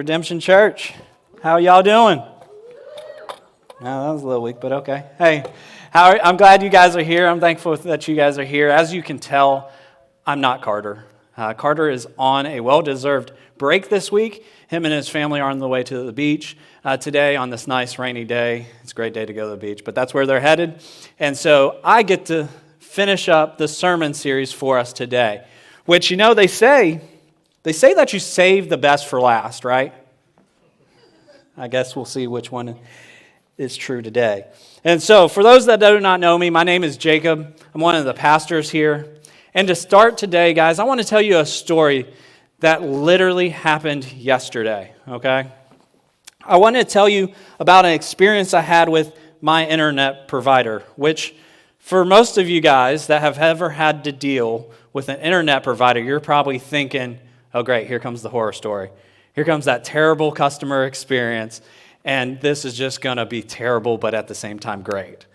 Redemption Church. How y'all doing? No, that was a little weak, but okay. Hey, I'm glad you guys are here. I'm thankful that you guys are here. As you can tell, I'm not Carter. Carter is on a well-deserved break this week. Him and his family are on the way to the beach today on this nice rainy day. It's a great day to go to the beach, but that's where they're headed. And so I get to finish up the sermon series for us today, which, you know, they say that you save the best for last, right? I guess we'll see which one is true today. And so for those that do not know me, my name is Jacob. I'm one of the pastors here. And to start today, guys, I want to tell you a story that literally happened yesterday, okay? I want to tell you about an experience I had with my internet provider, which for most of you guys that have ever had to deal with an internet provider, you're probably thinking, oh great, here comes the horror story. Here comes that terrible customer experience, and this is just going to be terrible, but at the same time great.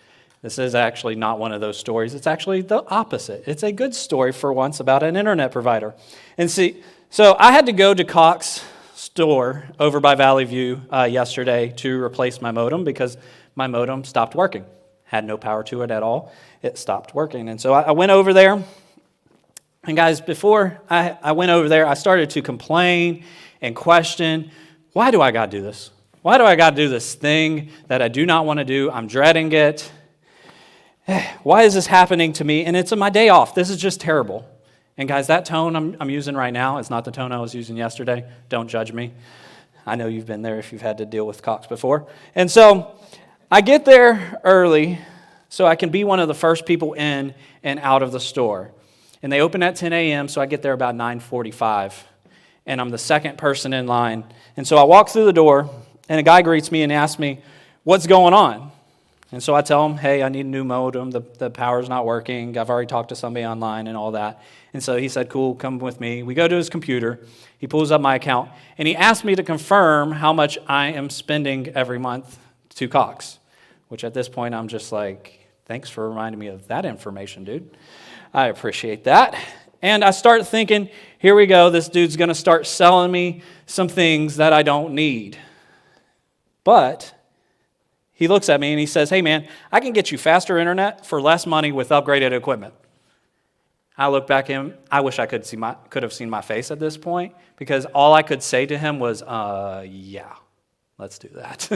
This is actually not one of those stories. It's actually the opposite. It's a good story for once about an internet provider. And see, so I had to go to Cox's store over by Valley View yesterday to replace my modem because my modem stopped working. Had no power to it at all. It stopped working. And so I went over there. And guys, before I went over there, I started to complain and question, why do I got to do this? Why do I got to do this thing that I do not want to do? I'm dreading it. Why is this happening to me? And it's on my day off. This is just terrible. And guys, that tone I'm using right now is not the tone I was using yesterday. Don't judge me. I know you've been there if you've had to deal with Cox before. And so I get there early so I can be one of the first people in and out of the store. And they open at 10 a.m., so I get there about 9:45. And I'm the second person in line. And so I walk through the door, and a guy greets me and asks me, what's going on? And so I tell him, hey, I need a new modem. The power's not working. I've already talked to somebody online and all that. And so he said, cool, come with me. We go to his computer. He pulls up my account, and he asked me to confirm how much I am spending every month to Cox, which at this point I'm just like, thanks for reminding me of that information, dude. I appreciate that. And I start thinking, here we go. This dude's going to start selling me some things that I don't need. But he looks at me and he says, hey, man, I can get you faster internet for less money with upgraded equipment. I look back at him. I wish I could have seen my face at this point because all I could say to him was, yeah, let's do that.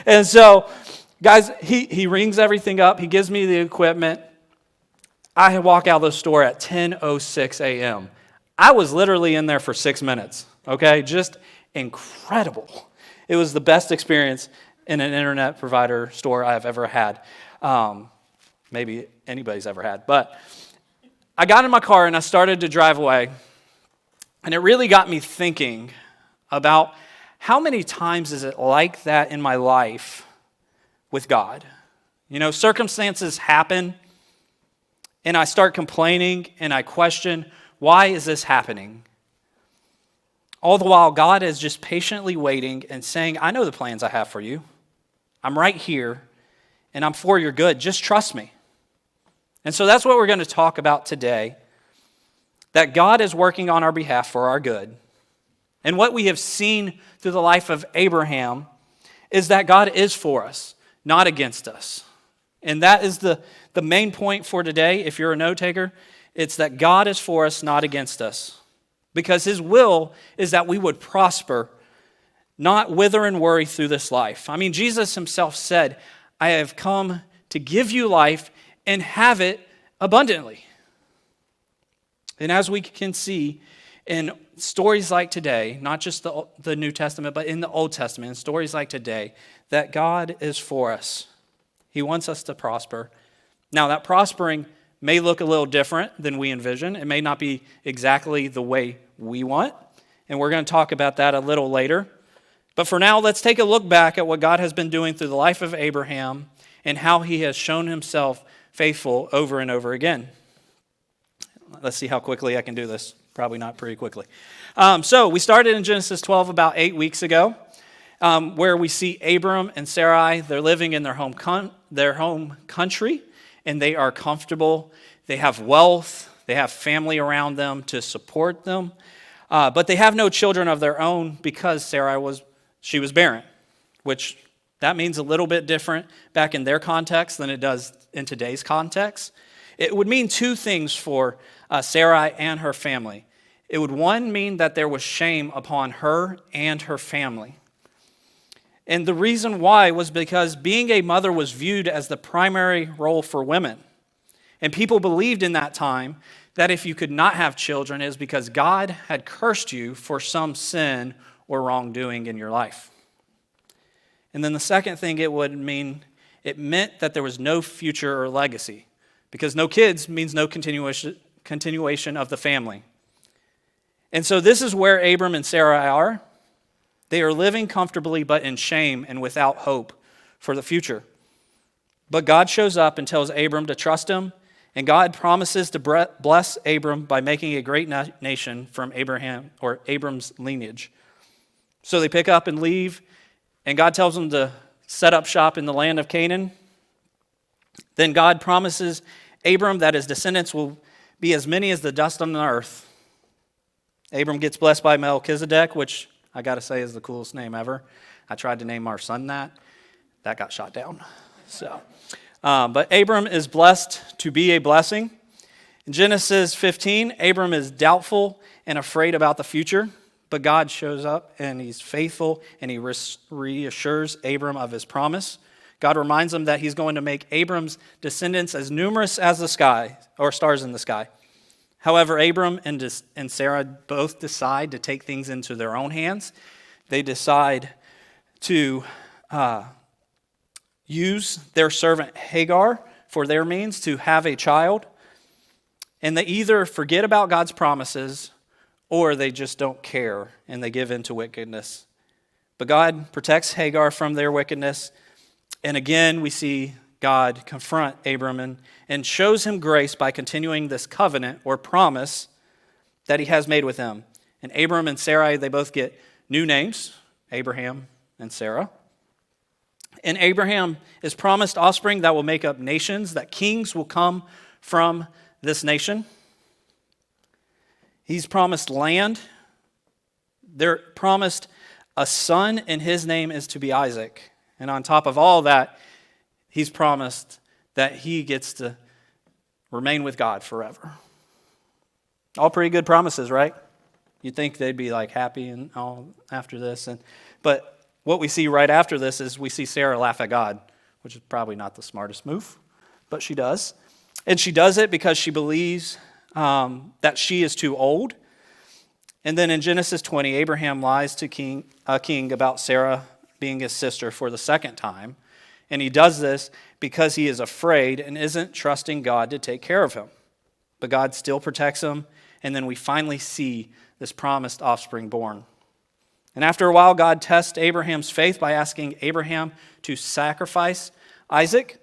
And so, guys, he rings everything up. He gives me the equipment. I walk out of the store at 10:06 a.m. I was literally in there for 6 minutes, okay? Just incredible. It was the best experience in an internet provider store I've ever had. Maybe anybody's ever had. But I got in my car and I started to drive away. And it really got me thinking about how many times is it like that in my life with God? You know, circumstances happen. And I start complaining and I question, why is this happening? All the while, God is just patiently waiting and saying, I know the plans I have for you. I'm right here and I'm for your good. Just trust me. And so that's what we're going to talk about today, that God is working on our behalf for our good. And what we have seen through the life of Abraham is that God is for us, not against us. And that is the main point for today. If you're a note taker, it's that God is for us, not against us. Because his will is that we would prosper, not wither and worry through this life. I mean, Jesus himself said, I have come to give you life and have it abundantly. And as we can see in stories like today, not just the New Testament, but in the Old Testament, in stories like today, that God is for us. He wants us to prosper. Now, that prospering may look a little different than we envision. It may not be exactly the way we want, and we're going to talk about that a little later. But for now, let's take a look back at what God has been doing through the life of Abraham and how he has shown himself faithful over and over again. Let's see how quickly I can do this. Probably not pretty quickly. So we started in Genesis 12 about 8 weeks ago, where we see Abram and Sarai. They're living in their home country, and they are comfortable. They have wealth. They have family around them to support them. But they have no children of their own because she was barren, which that means a little bit different back in their context than it does in today's context. It would mean two things for Sarai and her family. It would, one, mean that there was shame upon her and her family. And the reason why was because being a mother was viewed as the primary role for women. And people believed in that time that if you could not have children, it was because God had cursed you for some sin or wrongdoing in your life. And then the second thing it meant that there was no future or legacy, because no kids means no continuation of the family. And so this is where Abram and Sarai are. They are living comfortably but in shame and without hope for the future. But God shows up and tells Abram to trust him, and God promises to bless Abram by making a great nation from Abram's lineage. So they pick up and leave, and God tells them to set up shop in the land of Canaan. Then God promises Abram that his descendants will be as many as the dust on the earth. Abram gets blessed by Melchizedek, which I got to say is the coolest name ever. I tried to name our son that. That got shot down. But Abram is blessed to be a blessing. In Genesis 15, Abram is doubtful and afraid about the future, but God shows up and he's faithful and he reassures Abram of his promise. God reminds him that he's going to make Abram's descendants as numerous as the sky, or stars in the sky. However, Abram and Sarah both decide to take things into their own hands. They decide to use their servant Hagar for their means to have a child. And they either forget about God's promises or they just don't care and they give in to wickedness. But God protects Hagar from their wickedness. And again, we see God confront Abram and shows him grace by continuing this covenant or promise that he has made with him. And Abram and Sarai, they both get new names, Abraham and Sarah. And Abraham is promised offspring that will make up nations, that kings will come from this nation. He's promised land. They're promised a son, and his name is to be Isaac. And on top of all that, he's promised that he gets to remain with God forever. All pretty good promises, right? You'd think they'd be like happy and all after this. But what we see right after this is we see Sarah laugh at God, which is probably not the smartest move, but she does. And she does it because she believes that she is too old. And then in Genesis 20, Abraham lies to a king about Sarah being his sister for the second time. And he does this because he is afraid and isn't trusting God to take care of him. But God still protects him. And then we finally see this promised offspring born. And after a while, God tests Abraham's faith by asking Abraham to sacrifice Isaac.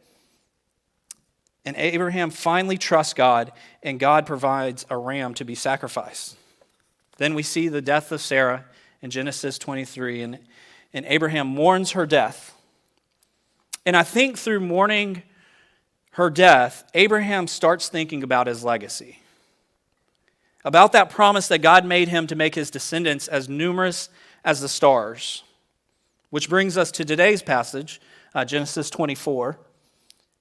And Abraham finally trusts God, and God provides a ram to be sacrificed. Then we see the death of Sarah in Genesis 23, and Abraham mourns her death. And I think through mourning her death, Abraham starts thinking about his legacy, about that promise that God made him to make his descendants as numerous as the stars. Which brings us to today's passage, Genesis 24.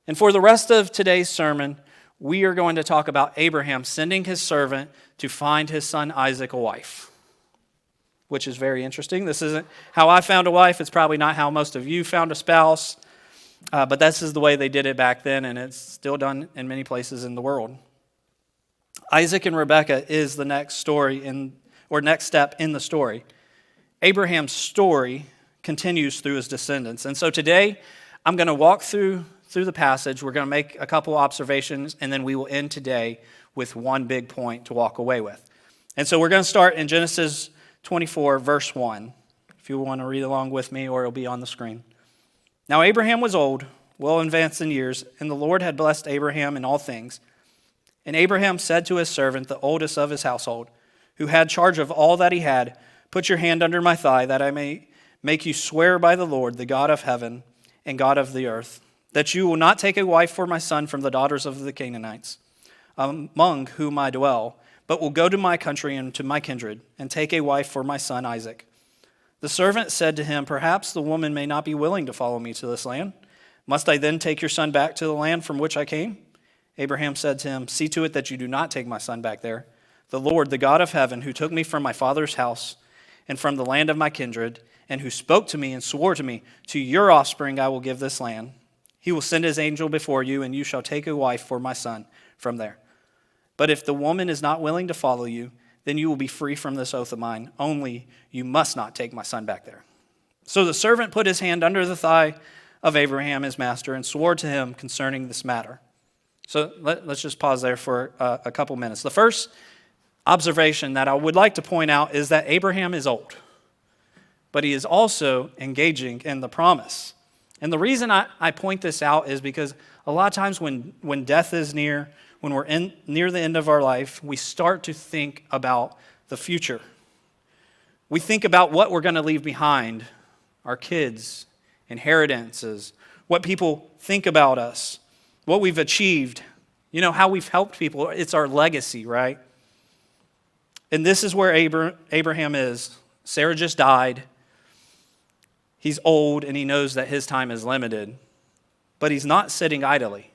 And for the rest of today's sermon, we are going to talk about Abraham sending his servant to find his son Isaac a wife, which is very interesting. This isn't how I found a wife. It's probably not how most of you found a spouse. But this is the way they did it back then, and it's still done in many places in the world. Isaac and Rebekah is the next step in the story. Abraham's story continues through his descendants. And so today, I'm going to walk through the passage. We're going to make a couple observations, and then we will end today with one big point to walk away with. And so we're going to start in Genesis 24, verse 1, if you want to read along with me, or it'll be on the screen. Now Abraham was old, well advanced in years, and the Lord had blessed Abraham in all things. And Abraham said to his servant, the oldest of his household, who had charge of all that he had, put your hand under my thigh, that I may make you swear by the Lord, the God of heaven and God of the earth, that you will not take a wife for my son from the daughters of the Canaanites, among whom I dwell, but will go to my country and to my kindred, and take a wife for my son Isaac." The servant said to him, "Perhaps the woman may not be willing to follow me to this land. Must I then take your son back to the land from which I came?" Abraham said to him, "See to it that you do not take my son back there. The Lord, the God of heaven, who took me from my father's house and from the land of my kindred, and who spoke to me and swore to me, 'To your offspring I will give this land,' he will send his angel before you, and you shall take a wife for my son from there. But if the woman is not willing to follow you, then you will be free from this oath of mine. Only you must not take my son back there." So the servant put his hand under the thigh of Abraham, his master, and swore to him concerning this matter. So let's just pause there for a couple minutes. The first observation that I would like to point out is that Abraham is old, but he is also engaging in the promise. And the reason I point this out is because a lot of times when death is near, when we're near the end of our life, we start to think about the future. We think about what we're going to leave behind, our kids, inheritances, what people think about us, what we've achieved, how we've helped people. It's our legacy, right? And this is where Abraham is. Sarah just died. He's old, and he knows that his time is limited. But he's not sitting idly,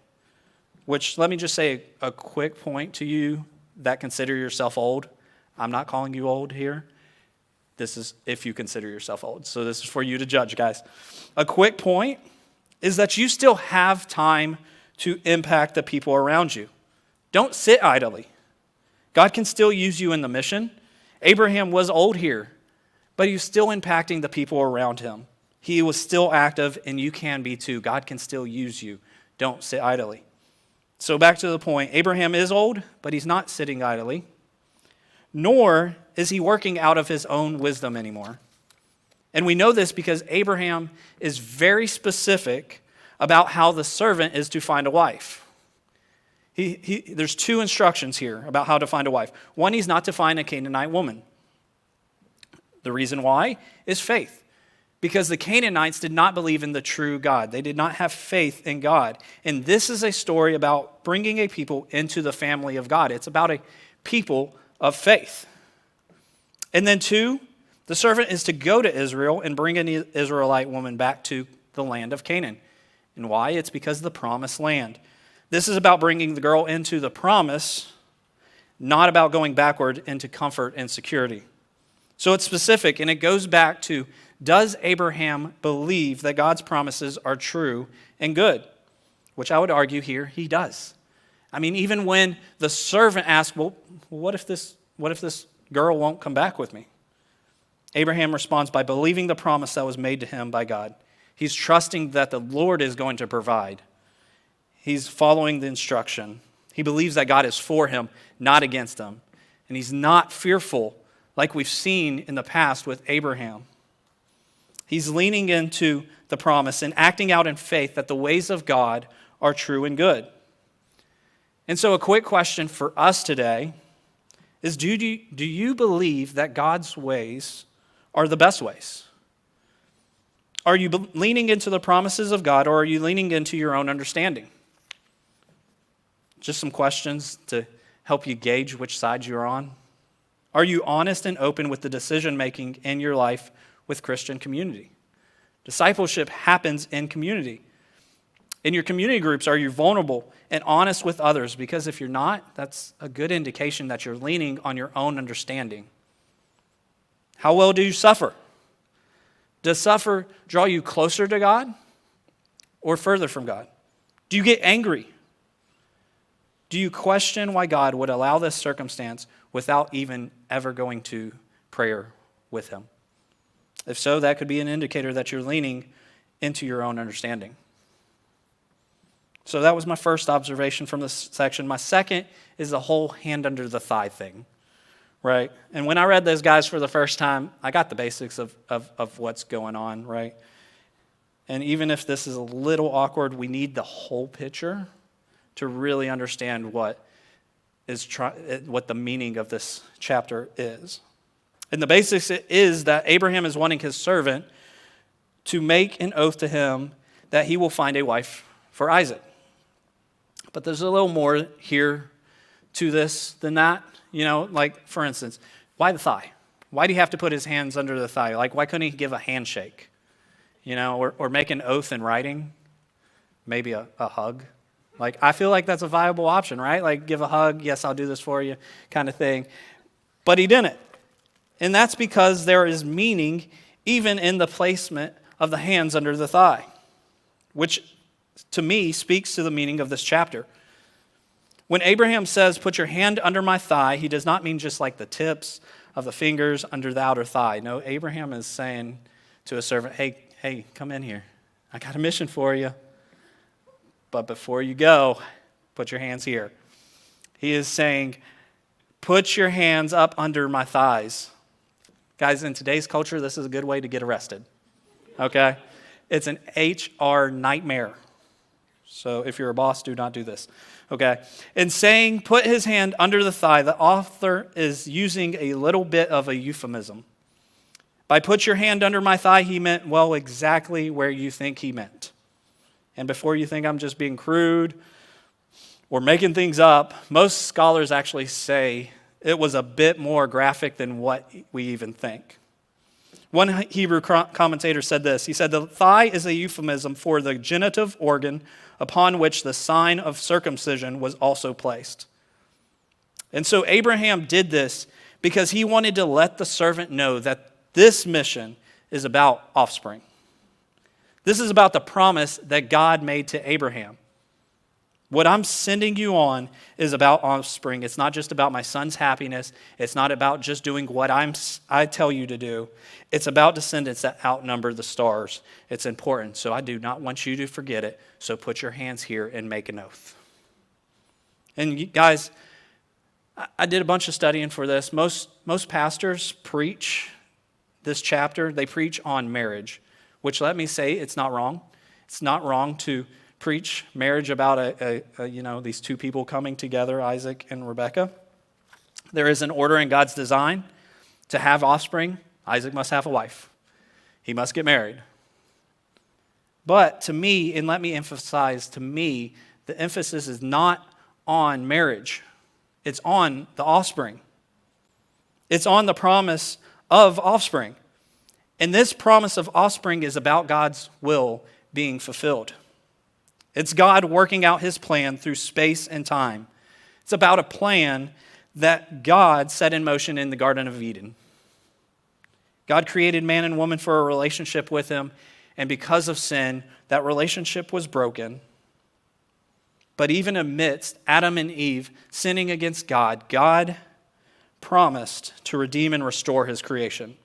which, let me just say a quick point to you that consider yourself old. I'm not calling you old here. This is if you consider yourself old. So this is for you to judge, guys. A quick point is that you still have time to impact the people around you. Don't sit idly. God can still use you in the mission. Abraham was old here, but he was still impacting the people around him. He was still active, and you can be too. God can still use you. Don't sit idly. So back to the point, Abraham is old, but he's not sitting idly, nor is he working out of his own wisdom anymore. And we know this because Abraham is very specific about how the servant is to find a wife. There's two instructions here about how to find a wife. One, he's not to find a Canaanite woman. The reason why is faith. Because the Canaanites did not believe in the true God. They did not have faith in God. And this is a story about bringing a people into the family of God. It's about a people of faith. And then two, the servant is to go to Israel and bring an Israelite woman back to the land of Canaan. And why? It's because of the promised land. This is about bringing the girl into the promise, not about going backward into comfort and security. So it's specific, and it goes back to, does Abraham believe that God's promises are true and good? Which I would argue here he does. I mean, even when the servant asks, well, what if this girl won't come back with me? Abraham responds by believing the promise that was made to him by God. He's trusting that the Lord is going to provide. He's following the instruction. He believes that God is for him, not against him. And he's not fearful like we've seen in the past with Abraham. He's leaning into the promise and acting out in faith that the ways of God are true and good. And so a quick question for us today is, do you believe that God's ways are the best ways? Are you leaning into the promises of God, or are you leaning into your own understanding? Just some questions to help you gauge which side you're on. Are you honest and open with the decision-making in your life with Christian community? Discipleship happens in community. In your community groups, are you vulnerable and honest with others? Because if you're not, that's a good indication that you're leaning on your own understanding. How well do you suffer? Does suffer draw you closer to God or further from God? Do you get angry? Do you question why God would allow this circumstance without even ever going to prayer with him? If so, that could be an indicator that you're leaning into your own understanding. So that was my first observation from this section. My second is the whole hand under the thigh thing, right? And when I read those guys for the first time, I got the basics of what's going on, right? And even if this is a little awkward, we need the whole picture to really understand what the meaning of this chapter is. And the basics is that Abraham is wanting his servant to make an oath to him that he will find a wife for Isaac. But there's a little more here to this than that. Like, for instance, why the thigh? Why do you have to put his hands under the thigh? Like, why couldn't he give a handshake? Or make an oath in writing? Maybe a hug? Like, I feel like that's a viable option, right? Like, give a hug, yes, I'll do this for you, kind of thing. But he didn't. And that's because there is meaning even in the placement of the hands under the thigh, which to me speaks to the meaning of this chapter. When Abraham says, put your hand under my thigh, he does not mean just like the tips of the fingers under the outer thigh. No, Abraham is saying to a servant, hey, come in here. I got a mission for you. But before you go, put your hands here. He is saying, put your hands up under my thighs. Guys, in today's culture, this is a good way to get arrested. Okay? It's an HR nightmare. So if you're a boss, do not do this. Okay? In saying, put his hand under the thigh, the author is using a little bit of a euphemism. By put your hand under my thigh, he meant, well, exactly where you think he meant. And before you think I'm just being crude or making things up, most scholars actually say it was a bit more graphic than what we even think. One Hebrew commentator said this. He said, the thigh is a euphemism for the genitive organ upon which the sign of circumcision was also placed. And so Abraham did this because he wanted to let the servant know that this mission is about offspring. This is about the promise that God made to Abraham. What I'm sending you on is about offspring. It's not just about my son's happiness. It's not about just doing what I tell you to do. It's about descendants that outnumber the stars. It's important. So I do not want you to forget it. So put your hands here and make an oath. And guys, I did a bunch of studying for this. Most pastors preach this chapter. They preach on marriage, which, let me say, it's not wrong. It's not wrong to preach marriage about these two people coming together, Isaac and Rebekah. There is an order in God's design to have offspring. Isaac must have a wife. He must get married. But to me, and let me emphasize, to me, the emphasis is not on marriage. It's on the offspring. It's on the promise of offspring. And this promise of offspring is about God's will being fulfilled. It's God working out his plan through space and time. It's about a plan that God set in motion in the Garden of Eden. God created man and woman for a relationship with him, and because of sin, that relationship was broken. But even amidst Adam and Eve sinning against God, God promised to redeem and restore his creation.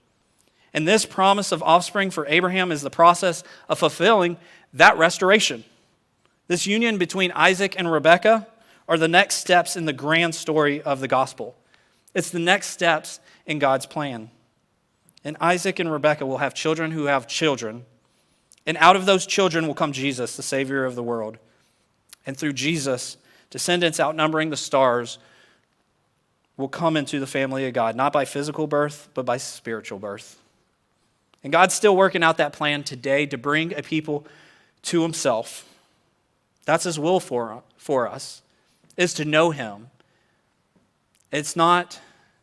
And this promise of offspring for Abraham is the process of fulfilling that restoration. This union between Isaac and Rebekah are the next steps in the grand story of the gospel. It's the next steps in God's plan. And Isaac and Rebekah will have children who have children. And out of those children will come Jesus, the Savior of the world. And through Jesus, descendants outnumbering the stars will come into the family of God, not by physical birth, but by spiritual birth. And God's still working out that plan today to bring a people to himself. That's his will for us, is to know him. It's not,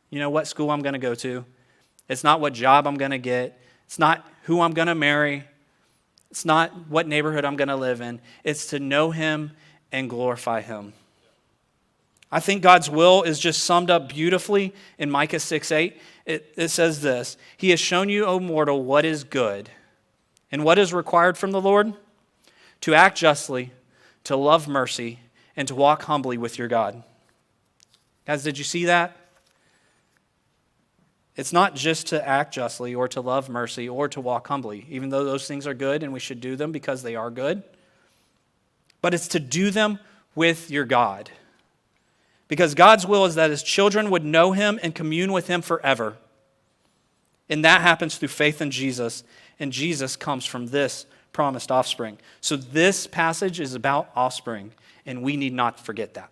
what school I'm going to go to. It's not what job I'm going to get. It's not who I'm going to marry. It's not what neighborhood I'm going to live in. It's to know him and glorify him. I think God's will is just summed up beautifully in Micah 6:8. It says this, he has shown you, O mortal, what is good. And what is required from the Lord? To act justly, to love mercy, and to walk humbly with your God. Guys, did you see that? It's not just to act justly or to love mercy or to walk humbly, even though those things are good and we should do them because they are good. But it's to do them with your God. Because God's will is that his children would know him and commune with him forever. And that happens through faith in Jesus. And Jesus comes from this promised offspring. So this passage is about offspring, and we need not forget that.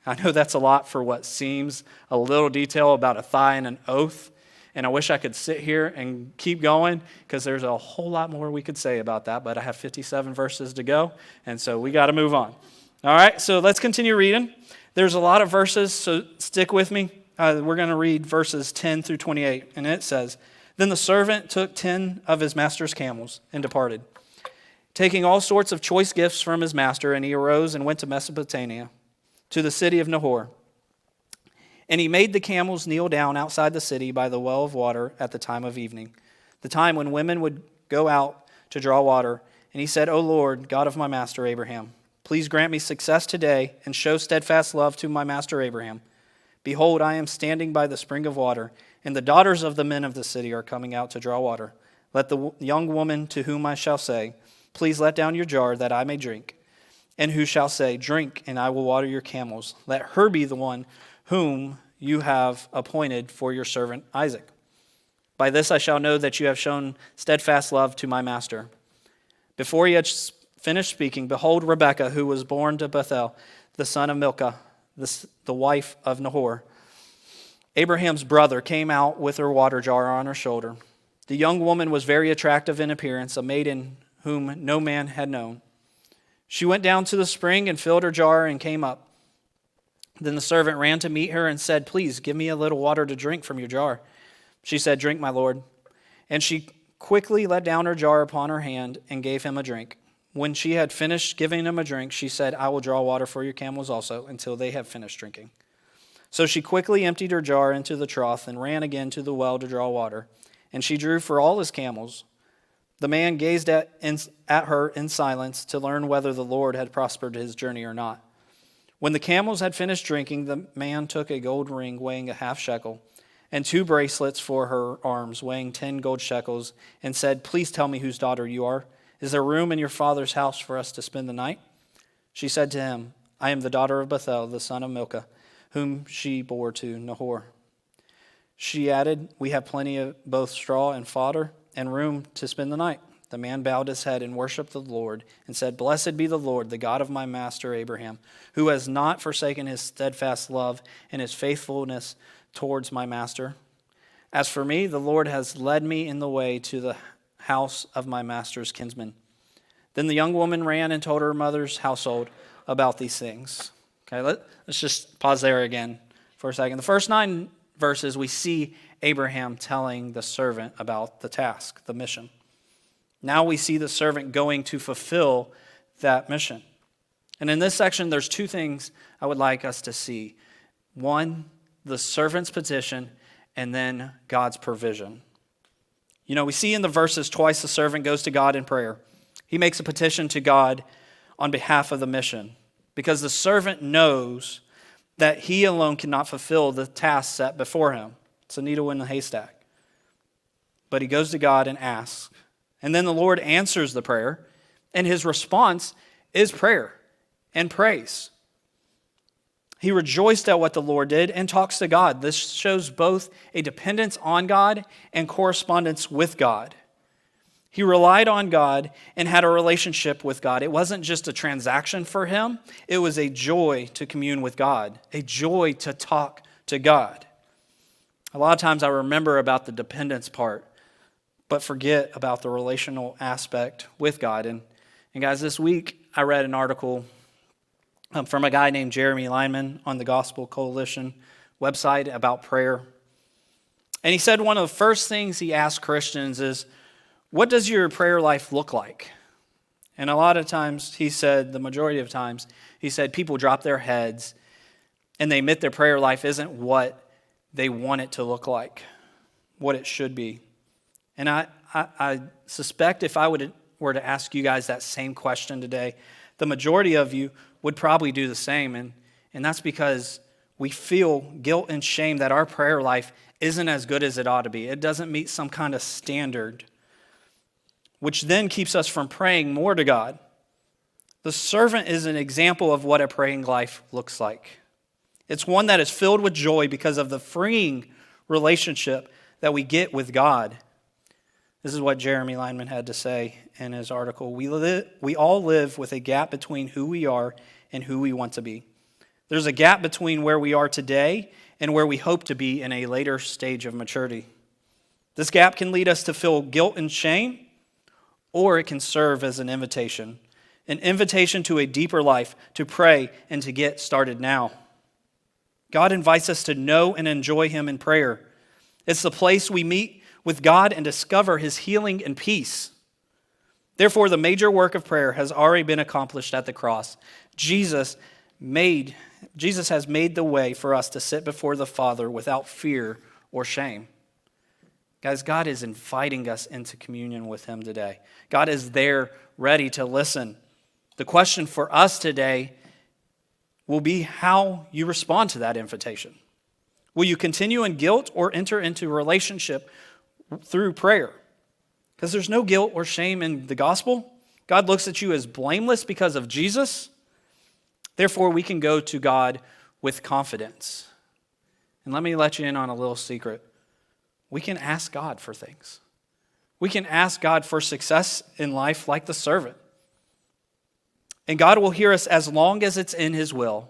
I know that's a lot for what seems a little detail about a thigh and an oath, and I wish I could sit here and keep going because there's a whole lot more we could say about that, but I have 57 verses to go, and so we got to move on. All right, so let's continue reading. There's a lot of verses, so stick with me. We're going to read verses 10 through 28, and it says, "Then the servant took 10 of his master's camels and departed, taking all sorts of choice gifts from his master, and he arose and went to Mesopotamia, to the city of Nahor. And he made the camels kneel down outside the city by the well of water at the time of evening, the time when women would go out to draw water. And he said, O Lord, God of my master Abraham, please grant me success today and show steadfast love to my master Abraham. Behold, I am standing by the spring of water, and the daughters of the men of the city are coming out to draw water. Let the young woman to whom I shall say, please let down your jar that I may drink, and who shall say, drink, and I will water your camels. Let her be the one whom you have appointed for your servant Isaac. By this I shall know that you have shown steadfast love to my master." Before he had finished speaking, behold, Rebekah, who was born to Bethuel, the son of Milcah, the wife of Nahor, Abraham's brother, came out with her water jar on her shoulder. The young woman was very attractive in appearance, a maiden whom no man had known. She went down to the spring and filled her jar and came up. Then the servant ran to meet her and said, please give me a little water to drink from your jar. She said, drink, my lord. And she quickly let down her jar upon her hand and gave him a drink. When she had finished giving him a drink, she said, I will draw water for your camels also until they have finished drinking. So she quickly emptied her jar into the trough and ran again to the well to draw water. And she drew for all his camels. The man gazed at her in silence to learn whether the Lord had prospered his journey or not. When the camels had finished drinking, the man took a gold ring weighing a half shekel and 2 bracelets for her arms weighing 10 gold shekels and said, please tell me whose daughter you are. Is there room in your father's house for us to spend the night? She said to him, I am the daughter of Bethuel, the son of Milcah, whom she bore to Nahor. She added, we have plenty of both straw and fodder and room to spend the night. The man bowed his head and worshipped the Lord and said, blessed be the Lord, the God of my master Abraham, who has not forsaken his steadfast love and his faithfulness towards my master. As for me, the Lord has led me in the way to the house of my master's kinsman. Then the young woman ran and told her mother's household about these things. Okay, let's just pause there again for a second. The first 9 verses, we see Abraham telling the servant about the task, the mission. Now we see the servant going to fulfill that mission. And in this section, there's 2 things I would like us to see. 1, the servant's petition, and then God's provision. You know, we see in the verses twice the servant goes to God in prayer. He makes a petition to God on behalf of the mission because the servant knows that he alone cannot fulfill the task set before him. It's a needle in the haystack. But he goes to God and asks. And then the Lord answers the prayer, and his response is prayer and praise. He rejoiced at what the Lord did and talks to God. This shows both a dependence on God and correspondence with God. He relied on God and had a relationship with God. It wasn't just a transaction for him. It was a joy to commune with God, a joy to talk to God. A lot of times I remember about the dependence part, but forget about the relational aspect with God. And guys, this week I read an article from a guy named Jeremy Lyman on the Gospel Coalition website about prayer. And he said one of the first things he asked Christians is, what does your prayer life look like? And a lot of times, he said, the majority of times, he said people drop their heads and they admit their prayer life isn't what they want it to look like, what it should be. And I suspect if I were to ask you guys that same question today, the majority of you would probably do the same. And that's because we feel guilt and shame that our prayer life isn't as good as it ought to be. It doesn't meet some kind of standard, which then keeps us from praying more to God. The servant is an example of what a praying life looks like. It's one that is filled with joy because of the freeing relationship that we get with God. This is what Jeremy Lyman had to say in his article. We all live with a gap between who we are and who we want to be. There's a gap between where we are today and where we hope to be in a later stage of maturity. This gap can lead us to feel guilt and shame, or it can serve as an invitation to a deeper life, to pray and to get started now. God invites us to know and enjoy him in prayer. It's the place we meet with God and discover his healing and peace. Therefore, the major work of prayer has already been accomplished at the cross. Jesus has made the way for us to sit before the Father without fear or shame. Guys, God is inviting us into communion with him today. God is there ready to listen. The question for us today will be how you respond to that invitation. Will you continue in guilt or enter into a relationship through prayer? Because there's no guilt or shame in the gospel. God looks at you as blameless because of Jesus. Therefore, we can go to God with confidence. And let me let you in on a little secret. We can ask God for things. We can ask God for success in life like the servant. And God will hear us as long as it's in his will.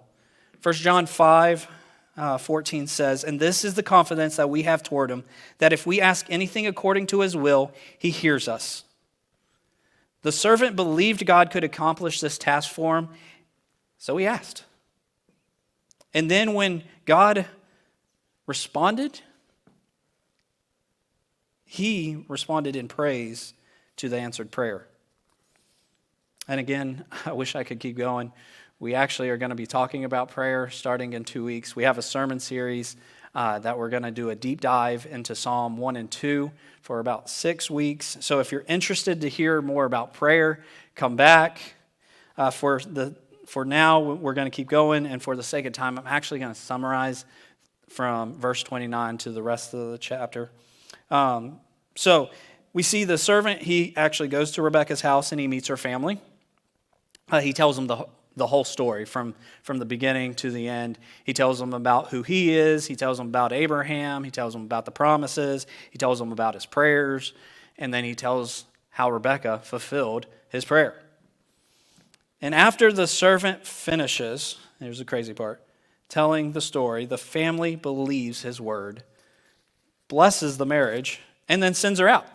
1 John 5:14 says, "And this is the confidence that we have toward him, that if we ask anything according to his will, he hears us." The servant believed God could accomplish this task for him, so he asked. And then when God responded, he responded in praise to the answered prayer. And again, I wish I could keep going. We actually are going to be talking about prayer starting in 2 weeks. We have a sermon series that we're going to do a deep dive into Psalm 1 and 2 for about 6 weeks. So if you're interested to hear more about prayer, come back. For now, we're going to keep going. And for the sake of time, I'm actually going to summarize from verse 29 to the rest of the chapter. So we see the servant, he actually goes to Rebekah's house and he meets her family. He tells them the whole story from the beginning to the end. He tells them about who he is. He tells them about Abraham. He tells them about the promises. He tells them about his prayers. And then he tells how Rebekah fulfilled his prayer. And after the servant finishes, here's the crazy part, telling the story, the family believes his word, blesses the marriage, and then sends her out.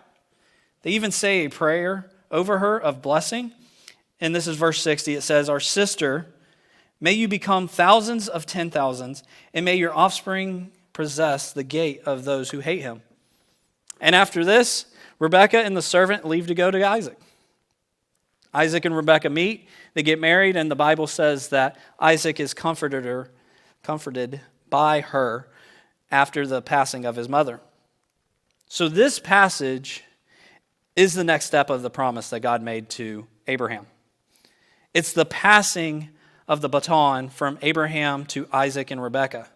They even say a prayer over her of blessing. And this is verse 60. It says, "Our sister, may you become thousands of 10,000s, and may your offspring possess the gate of those who hate him." And after this, Rebekah and the servant leave to go to Isaac. Isaac and Rebekah meet. They get married, and the Bible says that Isaac is comforted by her after the passing of his mother. So this passage is the next step of the promise that God made to Abraham. It's the passing of the baton from Abraham to Isaac and Rebekah.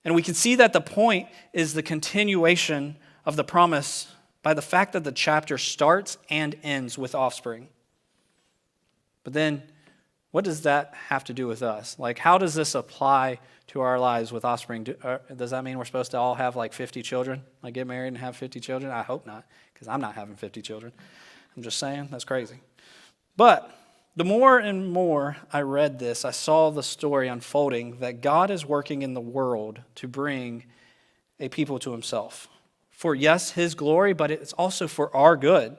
And we can see that the point is the continuation of the promise by the fact that the chapter starts and ends with offspring. But then, what does that have to do with us? Like, how does this apply to our lives with offspring? Does that mean we're supposed to all have like 50 children? Like get married and have 50 children? I hope not, because I'm not having 50 children. I'm just saying, that's crazy. But the more and more I read this, I saw the story unfolding that God is working in the world to bring a people to himself. For yes, his glory, but it's also for our good.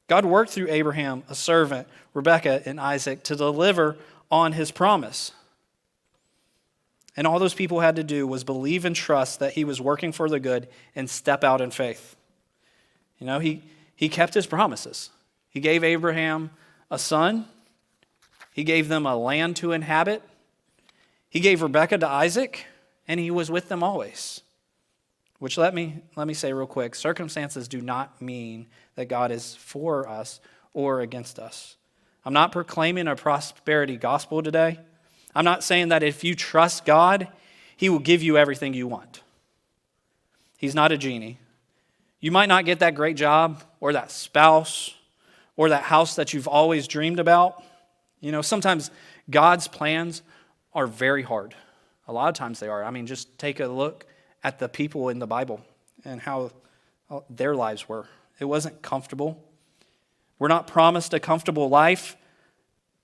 God worked through Abraham, a servant, Rebekah, and Isaac to deliver on his promise. And all those people had to do was believe and trust that he was working for the good and step out in faith. You know, he kept his promises. He gave Abraham a son. He gave them a land to inhabit. He gave Rebekah to Isaac, and he was with them always. Which let me say real quick, circumstances do not mean that God is for us or against us. I'm not proclaiming a prosperity gospel today. I'm not saying that if you trust God, he will give you everything you want. He's not a genie. You might not get that great job or that spouse or that house that you've always dreamed about. You know, sometimes God's plans are very hard. A lot of times they are. I mean, just take a look at the people in the Bible and how their lives were. It wasn't comfortable. We're not promised a comfortable life,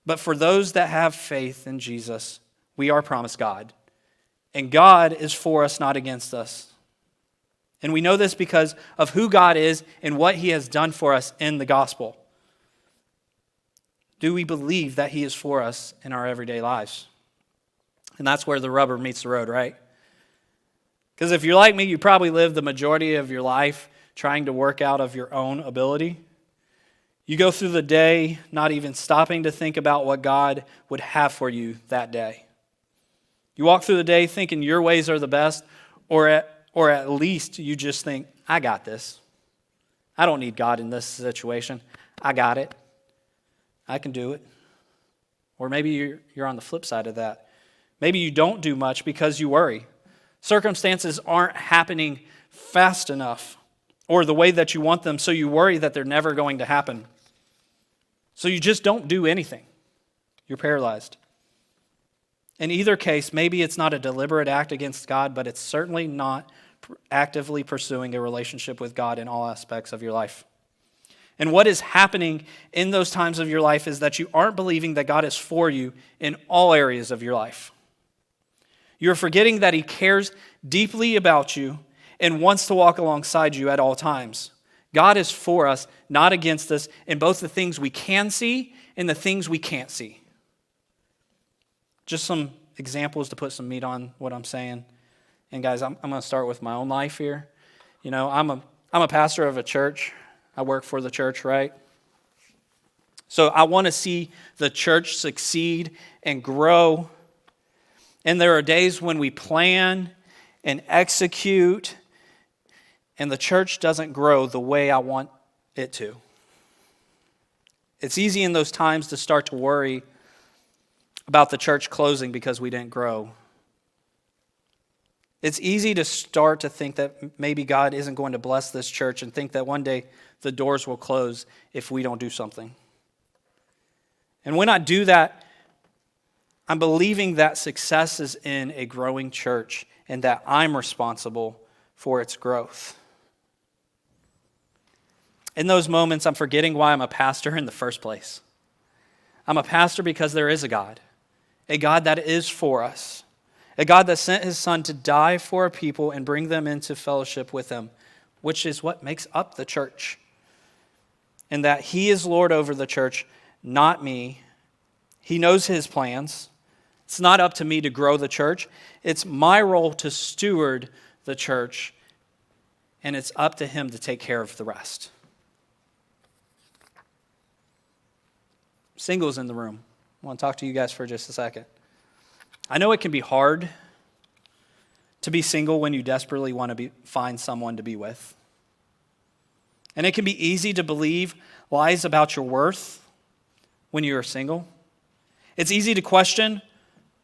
but for those that have faith in Jesus, we are promised God. And God is for us, not against us. And we know this because of who God is and what he has done for us in the gospel. Do we believe that he is for us in our everyday lives? And that's where the rubber meets the road, right? Because if you're like me, you probably live the majority of your life trying to work out of your own ability. You go through the day not even stopping to think about what God would have for you that day. You walk through the day thinking your ways are the best, or at least you just think, I got this. I don't need God in this situation. I got it. I can do it. Or maybe you're on the flip side of that. Maybe you don't do much because you worry. Circumstances aren't happening fast enough or the way that you want them, so you worry that they're never going to happen. So you just don't do anything. You're paralyzed. In either case, maybe it's not a deliberate act against God, but it's certainly not actively pursuing a relationship with God in all aspects of your life. And what is happening in those times of your life is that you aren't believing that God is for you in all areas of your life. You're forgetting that He cares deeply about you and wants to walk alongside you at all times. God is for us, not against us, in both the things we can see and the things we can't see. Just some examples to put some meat on what I'm saying. And guys, I'm going to start with my own life here. You know, I'm a pastor of a church. I work for the church, right? So I want to see the church succeed and grow. And there are days when we plan and execute, and the church doesn't grow the way I want it to. It's easy in those times to start to worry about the church closing because we didn't grow. It's easy to start to think that maybe God isn't going to bless this church and think that one day the doors will close if we don't do something. And when I do that, I'm believing that success is in a growing church and that I'm responsible for its growth. In those moments, I'm forgetting why I'm a pastor in the first place. I'm a pastor because there is a God that is for us, a God that sent His Son to die for a people and bring them into fellowship with Him, which is what makes up the church. And that He is Lord over the church, not me. He knows His plans. It's not up to me to grow the church. It's my role to steward the church, and it's up to Him to take care of the rest. Singles in the room. I want to talk to you guys for just a second. I know it can be hard to be single when you desperately want to find someone to be with. And it can be easy to believe lies about your worth when you are single. It's easy to question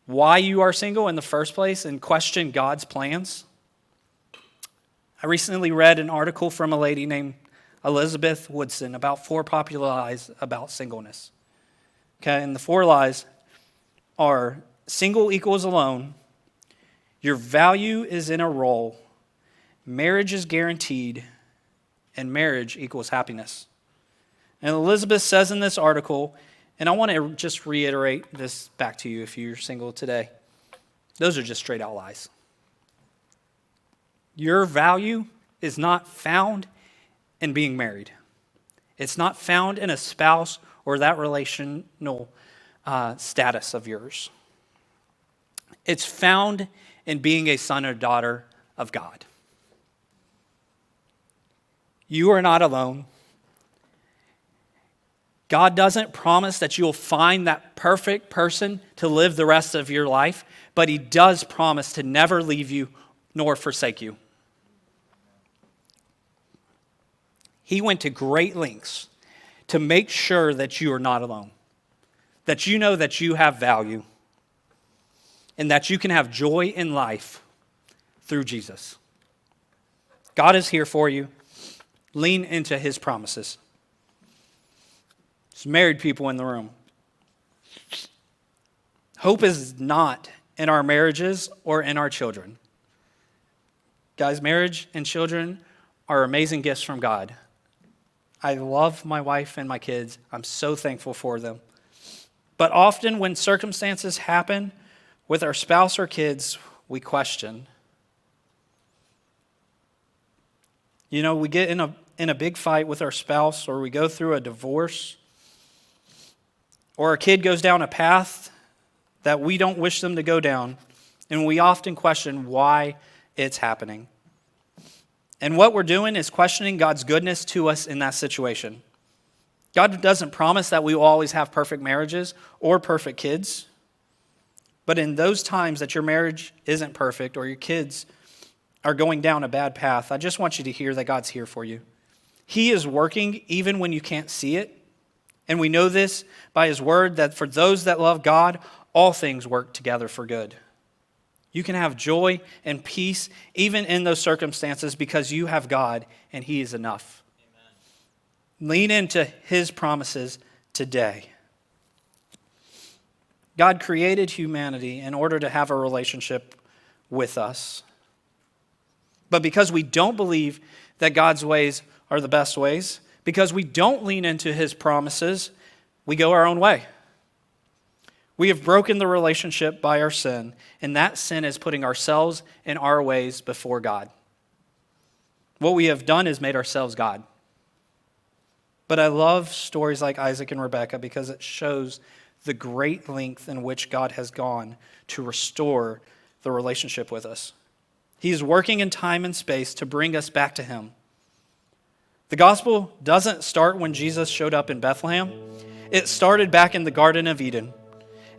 why you are single in the first place and question God's plans. I recently read an article from a lady named Elizabeth Woodson about 4 popular lies about singleness. Okay, and the 4 lies are: single equals alone, your value is in a role, marriage is guaranteed, and marriage equals happiness. And Elizabeth says in this article, and I want to just reiterate this back to you if you're single today, those are just straight out lies. Your value is not found in being married. It's not found in a spouse or that relational status of yours. It's found in being a son or daughter of God. You are not alone. God doesn't promise that you'll find that perfect person to live the rest of your life, but He does promise to never leave you nor forsake you. He went to great lengths to make sure that you are not alone, that you know that you have value, and that you can have joy in life through Jesus. God is here for you. Lean into His promises. There's married people in the room. Hope is not in our marriages or in our children. Guys, marriage and children are amazing gifts from God. I love my wife and my kids. I'm so thankful for them. But often when circumstances happen with our spouse or kids, we question. You know, we get in a big fight with our spouse, or we go through a divorce, or a kid goes down a path that we don't wish them to go down, and we often question why it's happening. And what we're doing is questioning God's goodness to us in that situation. God doesn't promise that we will always have perfect marriages or perfect kids. But in those times that your marriage isn't perfect or your kids are going down a bad path, I just want you to hear that God's here for you. He is working even when you can't see it. And we know this by his word that for those that love God, all things work together for good. You can have joy and peace even in those circumstances because you have God and he is enough. Amen. Lean into his promises today. God created humanity in order to have a relationship with us. But because we don't believe that God's ways are the best ways, because we don't lean into his promises, we go our own way. We have broken the relationship by our sin, and that sin is putting ourselves and our ways before God. What we have done is made ourselves God. But I love stories like Isaac and Rebekah because it shows the great length in which God has gone to restore the relationship with us. He is working in time and space to bring us back to him. The gospel doesn't start when Jesus showed up in Bethlehem. It started back in the Garden of Eden.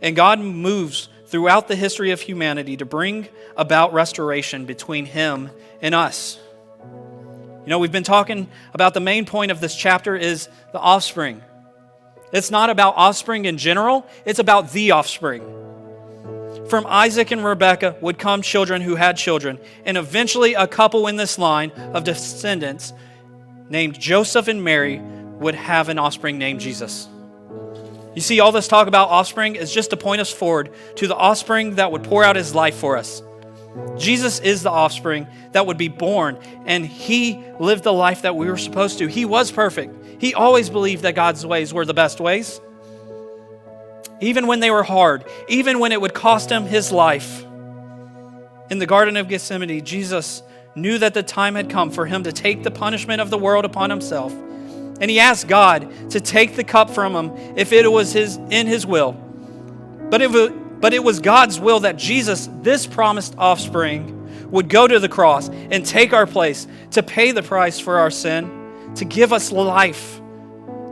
And God moves throughout the history of humanity to bring about restoration between him and us. You know, we've been talking about the main point of this chapter is the offspring. It's not about offspring in general, it's about the offspring. From Isaac and Rebekah would come children who had children, and eventually a couple in this line of descendants named Joseph and Mary would have an offspring named Jesus. You see, all this talk about offspring is just to point us forward to the offspring that would pour out his life for us. Jesus is the offspring that would be born, and he lived the life that we were supposed to. He was perfect. He always believed that God's ways were the best ways. Even when they were hard, even when it would cost him his life. In the Garden of Gethsemane, Jesus knew that the time had come for him to take the punishment of the world upon himself. And he asked God to take the cup from him if it was in his will. But it was God's will that Jesus, this promised offspring, would go to the cross and take our place, to pay the price for our sin, to give us life,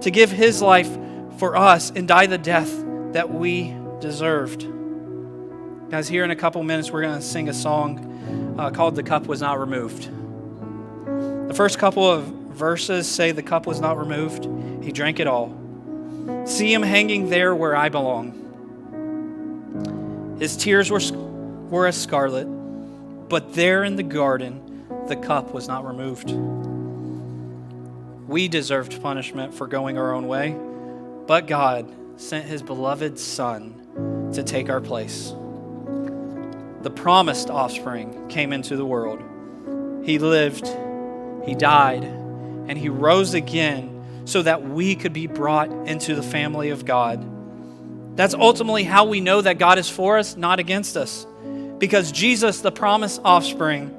to give his life for us and die the death that we deserved. Guys, here in a couple minutes, we're going to sing a song called "The Cup Was Not Removed." The first couple of verses say the cup was not removed. He drank it all. See him hanging there where I belong. His tears were as scarlet, but there in the garden, the cup was not removed. We deserved punishment for going our own way, but God sent his beloved Son to take our place. The promised offspring came into the world. He lived, he died, and he rose again so that we could be brought into the family of God. That's ultimately how we know that God is for us, not against us. Because Jesus, the promised offspring,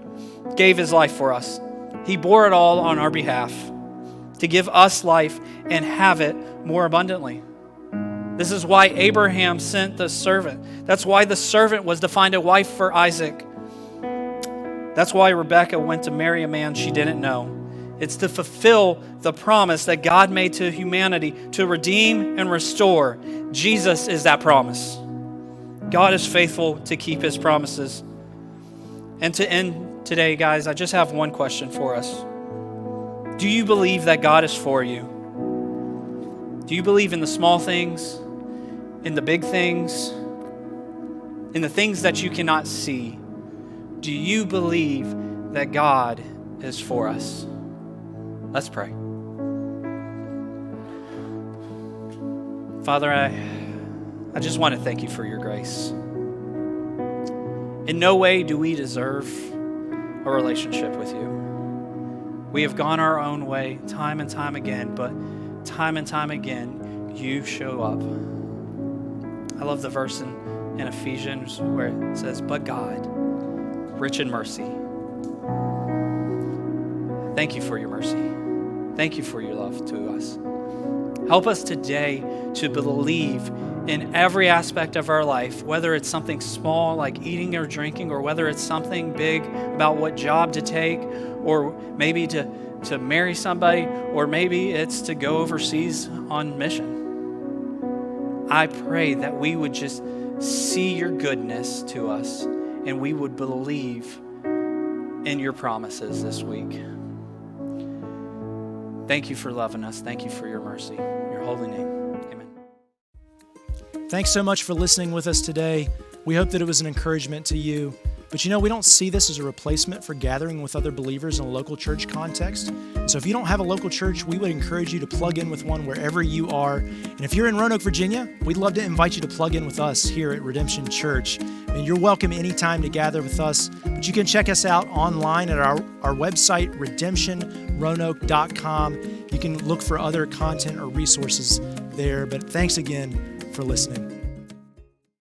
gave his life for us. He bore it all on our behalf to give us life and have it more abundantly. This is why Abraham sent the servant. That's why the servant was to find a wife for Isaac. That's why Rebekah went to marry a man she didn't know. It's to fulfill the promise that God made to humanity to redeem and restore. Jesus is that promise. God is faithful to keep his promises. And to end today, guys, I just have one question for us. Do you believe that God is for you? Do you believe in the small things, in the big things, in the things that you cannot see? Do you believe that God is for us? Let's pray. Father, I just want to thank you for your grace. In no way do we deserve a relationship with you. We have gone our own way time and time again, but time and time again, you show up. I love the verse in Ephesians where it says, "But God, rich in mercy." Thank you for your mercy. Thank you for your love to us. Help us today to believe in every aspect of our life, whether it's something small like eating or drinking, or whether it's something big about what job to take, or maybe to marry somebody, or maybe it's to go overseas on mission. I pray that we would just see your goodness to us and we would believe in your promises this week. Thank you for loving us. Thank you for your mercy. In your holy name. Thanks so much for listening with us today. We hope that it was an encouragement to you. But we don't see this as a replacement for gathering with other believers in a local church context. And so if you don't have a local church, we would encourage you to plug in with one wherever you are. And if you're in Roanoke, Virginia, we'd love to invite you to plug in with us here at Redemption Church. And you're welcome anytime to gather with us. But you can check us out online at our website, redemptionroanoke.com. You can look for other content or resources there. But thanks again for listening.